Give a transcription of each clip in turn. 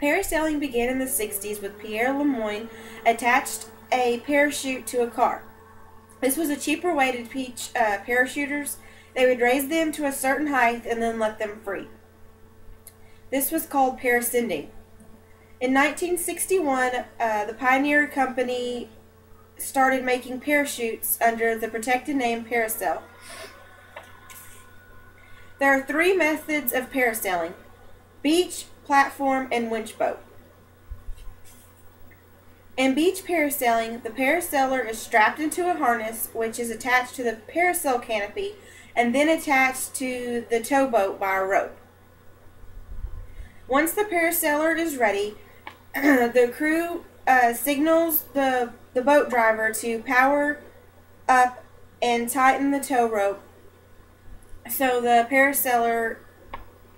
Parasailing began in the 60s with Pierre Lemoyne attached a parachute to a car. This was a cheaper way to teach parachuters. They would raise them to a certain height and then let them free. This was called parascending. In 1961, the Pioneer Company started making parachutes under the protected name Parasail. There are three methods of parasailing: beach, platform, and winch boat. In beach parasailing, the parasailer is strapped into a harness which is attached to the parasail canopy and then attached to the towboat by a rope. Once the parasailer is ready, the crew signals the boat driver to power up and tighten the tow rope so the parasailer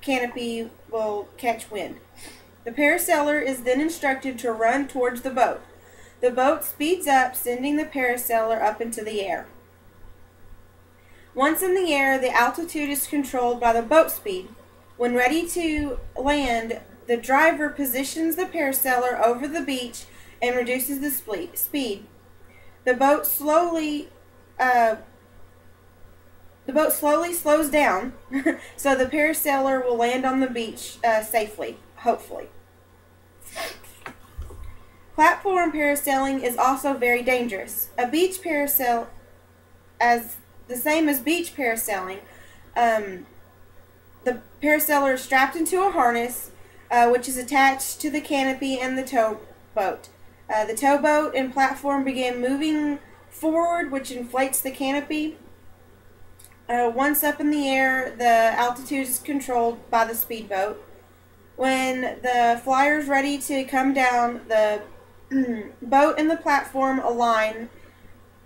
canopy will catch wind. The parasailer is then instructed to run towards the boat. The boat speeds up, sending the parasailer up into the air. Once in the air, the altitude is controlled by the boat speed. When ready to land, the driver positions the parasailer over the beach and reduces the speed. The boat slowly slows down, so the parasailer will land on the beach safely, hopefully. Platform parasailing is also very dangerous. A beach parasail, as the same as beach parasailing, the parasailer is strapped into a harness, which is attached to the canopy and the towboat. The towboat and platform begin moving forward, which inflates the canopy. Once up in the air, the altitude is controlled by the speedboat. When the flyer is ready to come down, the boat and the platform align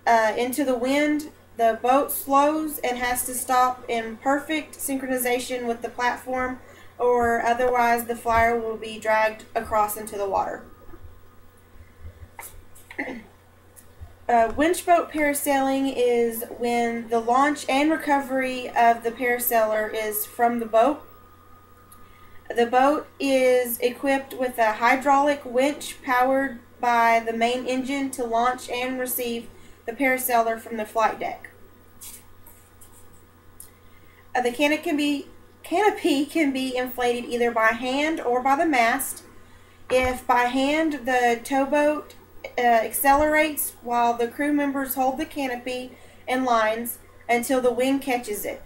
into the wind. The boat slows and has to stop in perfect synchronization with the platform, or otherwise the flyer will be dragged across into the water. Winch boat parasailing is when the launch and recovery of the parasailer is from the boat. The boat is equipped with a hydraulic winch powered by the main engine to launch and receive the parasailer from the flight deck. The canopy can be inflated either by hand or by the mast. If by hand, the towboat accelerates while the crew members hold the canopy and lines until the wind catches it.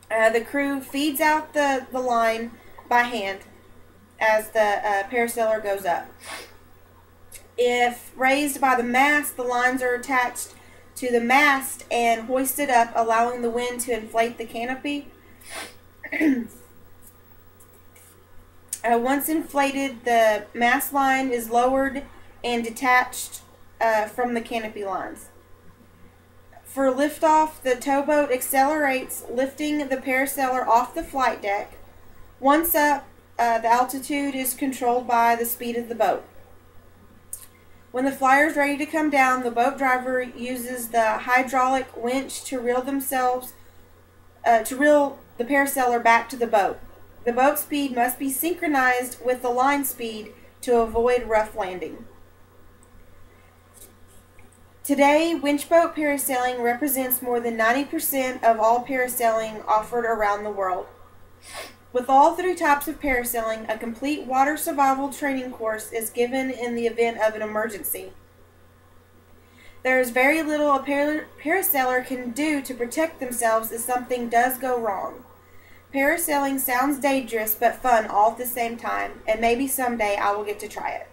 The crew feeds out the line by hand as the parasailer goes up. If raised by the mast, the lines are attached to the mast and hoisted up, allowing the wind to inflate the canopy. Once inflated, the mast line is lowered and detached from the canopy lines. For liftoff, the towboat accelerates, lifting the parasailer off the flight deck. Once up, the altitude is controlled by the speed of the boat. When the flyer is ready to come down, the boat driver uses the hydraulic winch to reel the parasailer back to the boat. The boat speed must be synchronized with the line speed to avoid rough landing. Today, winch boat parasailing represents more than 90% of all parasailing offered around the world. With all three types of parasailing, a complete water survival training course is given in the event of an emergency. There is very little a parasailer can do to protect themselves if something does go wrong. Parasailing sounds dangerous but fun all at the same time, and maybe someday I will get to try it.